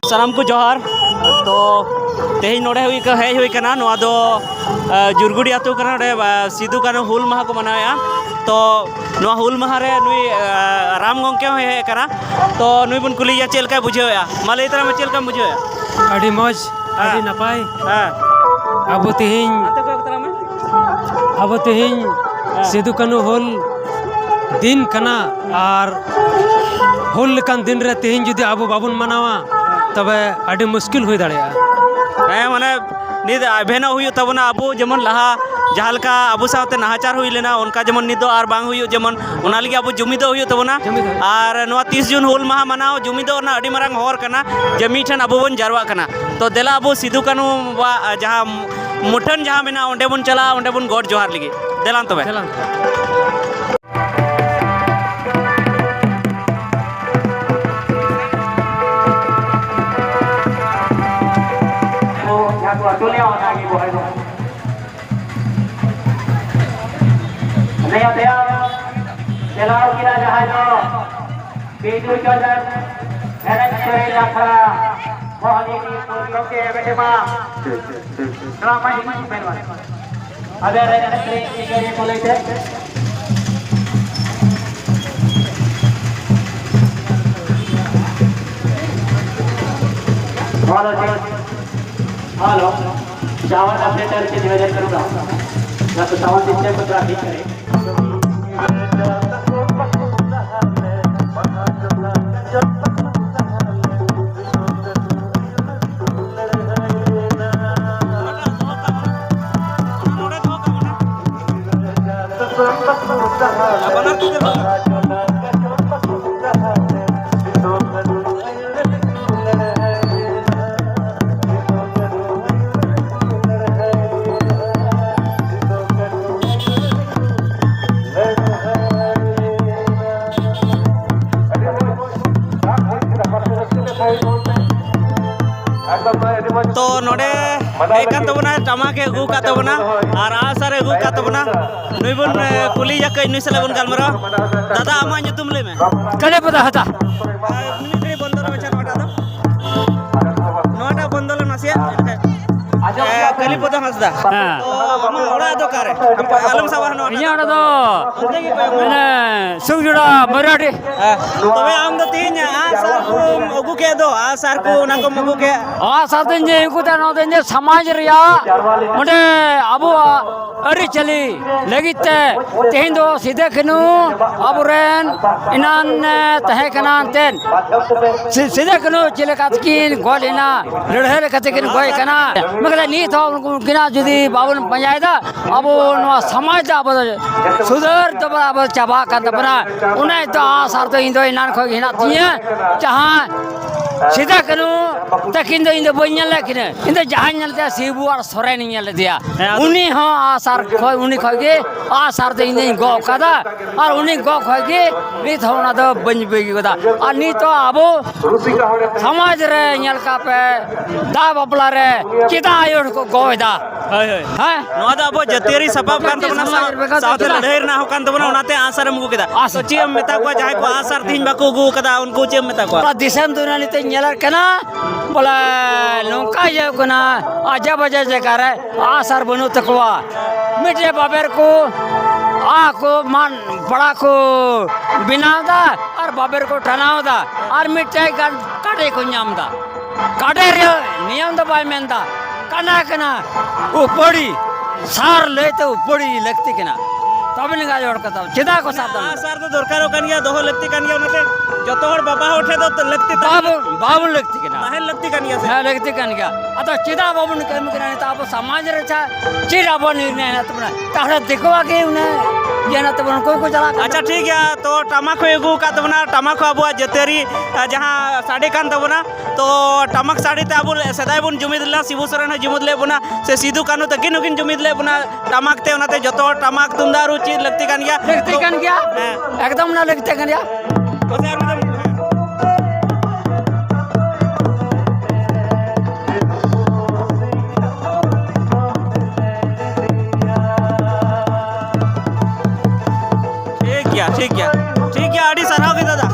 सानाम को जोहार तो तेज नोड़े हेज हुई कना नोआ दो जुरगुड़ी आतु कना नोड़े सिदु कानु हुल माहा को मनाया तो नोआ हुल माहा रे नुई राम गंके हो हे कना तो नुई बुन कुलिया चेलका बुझेया माले इतरा में चेलका बुझेया अड़ी मौज अड़ी नपाय अब तिहिं सिदु कानु हुल दिन कना और हुल लेकान दिन रे तिहिं जुदी अब बाबुन मनावा तबे अड़ी मुश्किल हुई दाड़ेया माने निद भेना हुई तबना अबो जेमन लहा जहालका अबो साथे नाहाचार हुई लेना उनका जेमन निदो आर बांग हुई जेमन उना लगी अबो जुमिदो हुई तबना और नोआ 30 जून हुल माहा मनाओ जुमिदो ना अड़ी मारांग होर कना जमी ठन अबो बन जारवा कना तो देला अबो सिदु कानु जहां मुठन जहां मेना ओंडे बन चला ओंडे बन गॉड जोहार लगी देलान तबे हेलो जावन अपडेटर से निवेदन करूंगा या तो सावन सिस्टम को थोड़ा ठीक करें तो नोडे हेकन तबना टमाके अगू का तबना और आसार अगू का तबना नुई बन कुली जाके नुई सले बन गलमरा दादा आमा nyutum ले में कले पता हता मिनिट बंदर में छन हटा दो नोटा बंदर नसिया कली पता हसदा तो हम ओड़ा दो करे आलम सावर नो इया दो मैंने सुजुड़ा मराठी तबे आम दो तीन आसार को अगू के दो आसार को ना को मगू के आसार दिन जे को ता नो दिन जे समाज रिया ओडे अबो अरी चली लगिते तेहिं दो सीधे खनु अबरेन इनान तहे कनान तेन सीधे खनु चले कातकिन गोलिना लड़हर कतकिन गोय कना मगला नी तो किना जुदी बाबुन पंजायदा अब नो समाज अब सुधर तो बराबर चाबा का दबना उन्हें तो आसार तो इंदो इनान खो हिना तिया जहां सीधा कनु तकिन दो इंदो बन्यल लेकिन इंदो जहां नलते सीबू और सोरे नहीं नल दिया उन्हीं हां आसार खो उन्हीं खो के आसार तो इंदो गो कदा और उन्हीं गो खो के नी तो ना तो बन बेगी कदा और नी तो अब समाज रे नल का पे दा बबला रे चिता आयो को गोयदा हाय हाय नो दा अब जतेरी सबाब कान तबना साथे लढेर ना हो कान तबना उनाते आसार मुगु केदा तो चीम मेता को जाय को आसार तीन बाको गु कदा उनको चीम मेता को दिसम दुना निते नलर कना बोला नौका जे कना आजा बजा जकार आसार बनु तकवा मिटे बाबर को आ को मान बड़ा को बिनादा और बाबर को ठनावदा और मिटे काटे को न्यामदा काटे रे नियम द बाय मेंदा कना कना उपड़ी सार ले तो उपड़ी लगती कना तब निगा जोड़ कता चिदा को साथ आसार तो दरकारो कन गया दोहो लगती कन गया उनते जतो हर बाबा उठे तो लगती बाबू लगती कना महल लगती कन गया हां लगती कन गया अतो चिदा बाबू ने कम करा तो आप समाज रे छा चिरा बन निर्णय है तुमरा ताहरा देखवा के उन्हें ये ना तब उनको को चला अच्छा ठीक है तो टमाक हो अगू का तबना टमाक हो अबुआ जतेरी जहाँ साड़ी कान तबना तो टमाक साड़ी ते अब सदाय बन जुमिद ला शिबू सोरेन हो जुमिद ले बना से सिदू कानू तकिन उकिन जुमिद ले बना टमाक ते उनाते जतो टमाक तुमदार उचित लगती कान गया लगते कन गया एकदम ना लगते कन गया ठीक है आड़ी सराव के दादा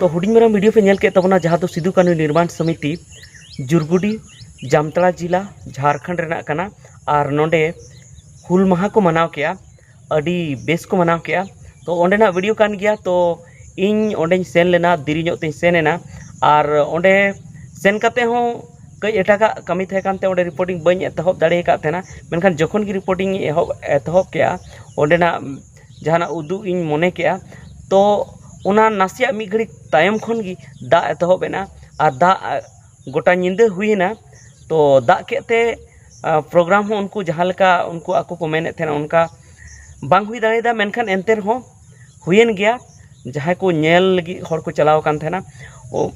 तो हुडिंग मेरा वीडियो पे नेल के तबना जहाँ तो सिदू कानू निर्माण समिति जुरगुडी जामताड़ा जिला झारखंड रेना कना और नोंडे हुल माहा को मनाव किया अडी बेस को मनाव किया तो ओंडेना वीडियो कान गया तो इन ओंडें सेन लेना देरी ᱧᱚᱜ तें सेनेना और ओंडे सेन काते हों कई एटागा कमी थे कानते ओंडे रिपोर्टिंग बኝ एतहब दाड़े का थेना मेनखान जखन की रिपोर्टिंग एतहब किया ओंडेना जहाना उदू इन मने किया तो उना नासिया मी घड़ी तायम खन गी दा एतहबेना और दा गोटा निंदे हुईना तो दा केते प्रोग्राम हो उनको जहाँ लेका उनको आको को मेने थे उनका बांग हुई दाड़ेदा मेनखान एंते रहो हुईन गया जहाँ को नेल लगी हर को चलाव कान थे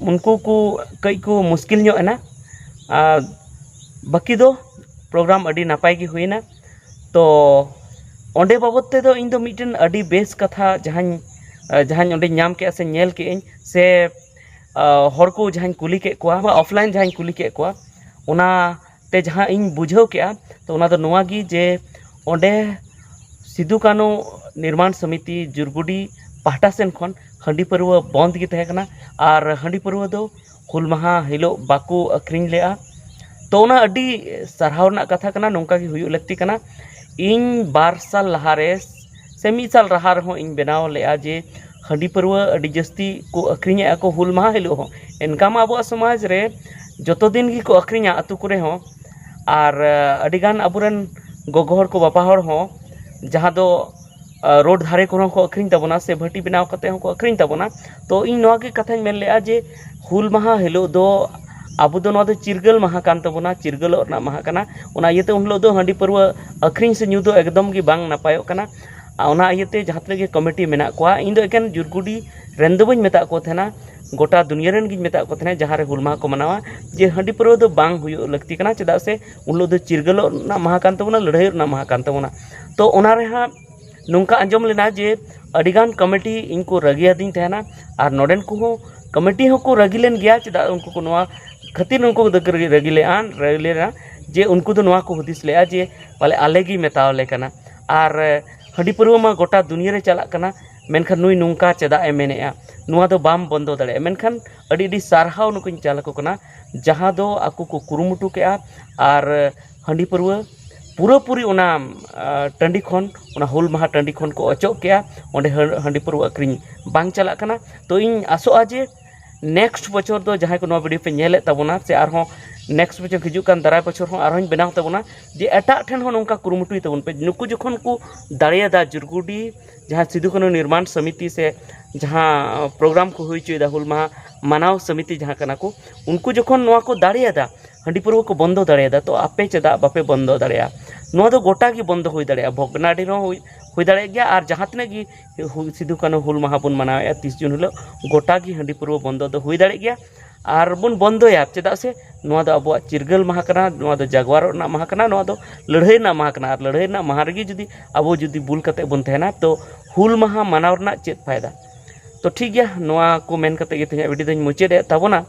उनको को कई को मुश्किल ᱧᱚᱜ एना बाकी दो प्रोग्राम अडी नापाय गी हुईना तो ओंडे बाबत ते दो इन दो मिटन अडी बेस कथा जहाँ ओंडे नाम के से नेल के से हर को जहाँ कुली के कोआ ऑफलाइन जहाँ कुली के कोआ उना ते जहाँ इन बुझाव के तो उना दो नोआ गी जे ओंडे सिदू कानू निर्माण समिति जुरगुडी पाहटा सेन खन हंडी परवा बंद गी तहे कना और हंडी परवा दो हुल माहा हिलो बाको अक्रिंग लेआ तो उना अडी सरहाव ना कथा कना नोंका गी हुयु लगती कना इन 2 साल लहारे से 1 साल रहा रहो इन बनाव लेआ जे हंडी परवा अडी जस्ती को अक्रिंगे को हुल माहा हिलो हो इनका मा अब समाज रे जतो दिन गी को अक्रिंगा अतु करे हो और अडिगान अबुरन गोगोहर को बापाहर हो जहाँ दो रोड धारे को अक्रिंग तबना से भटी बनाव कते को अक्रिंग तबना तो इन नोआ के कथा मेन लेआ जे हुल माहा हिलो दो अब दो चिरगल माहा कान तबना चिरगल माहा कना उना इयते उन हिलो दो हंडी परवा अक्रिंग से न्यू दो एकदम गी बांग नापायो कना उना इयते जहाँ तक कमिटी मेना कोआ इन दो एकेन जुरगुडी रेन दो बኝ मेता को थेना गोटा दुनिया रेन गिन मेता को थेना जहाँ रे हुल माहा को मनावा जे हंडी परवा दो बांग हुयो लगती कना चेदा से उन हिलो दो चिरगल माहा कान तबना लड़ाई माहा कान तबना तो उना रे हां नोंका आंजम लेना जे अडिगान कमिटी इनको रगिया दिन तहना और नोडेन को कमिटी को रगिलेन गया चेदा उनको को नोआ खातिर उनको रगिलेना जे उनको तो को हुदिस लेआ जे पाले आलेगी मेतावले कना और हंडी परवा मा गोटा दुनिया रे चला कना मेनखान नुई नोंका चेदा ए मेनेआ नुआ दो बाम बंदो दाड़े मेनखान अडी सारहाव नुकुन चालको कना जहाँ दो आको को कुरुमुटु केआ और हंडी परवा पूरा पूरी उना टंडी खन उना हुल माहा टंडी खन को अचोक के ओंडे हंडी परवा अक्रिंग बांग चला कना तो इन आसोआ जे नेक्स्ट बचर दो जहाँ को वीडियो पे नेले तबना से आरहों नेक्स्ट बचर हिजुक कान दाराय बचर हों आरहों बनाव तबना जे एटा ठेन हों नोंका कुरुमुटुई तबन पे नुकु जखन को दाड़ेदा जुरगुडी जहाँ सिदू कानू निर्माण समिति से जहाँ प्रोग्राम को हुई चुदा हुल माहा मानाव समिति जहाँ कना को उनको जखन नोआ को दाड़ेदा हंडी परवा को बंदो दाड़ेदा तो आपे चेदा बापे बंदो दाड़ेया नोआ दो गोटा गी बंदो हुई दाड़ेया भोगनाडी रो हुई दाड़े गया और जहाँ तने गी सिदू कानू हुल माहा बन मनावे 30 जून हिलो गोटा गी हंडी परवा बंदो दो हुई दाड़े गया और बन बंदोया चेदा से नोआ दो अबुआ चिरगल माहा कना नोआ दो जागवार ना माहा कना नोआ दो लड़ाई ना माहा कना और लड़ाई ना माहा रेगी जुदी अबो जुदी बुल कते बन तहना तो हुल माहा मनाव रना चेत फायदा तो ठीक गया नोआ को मेन कते गे तेजा वीडियो दो मुचाद ताबोना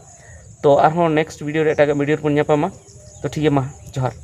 तो आरहों नेक्स्ट वीडियो रे एटागा वीडियो बन ᱧᱟᱯᱟᱢᱟ तो ठीक है मा जोहार।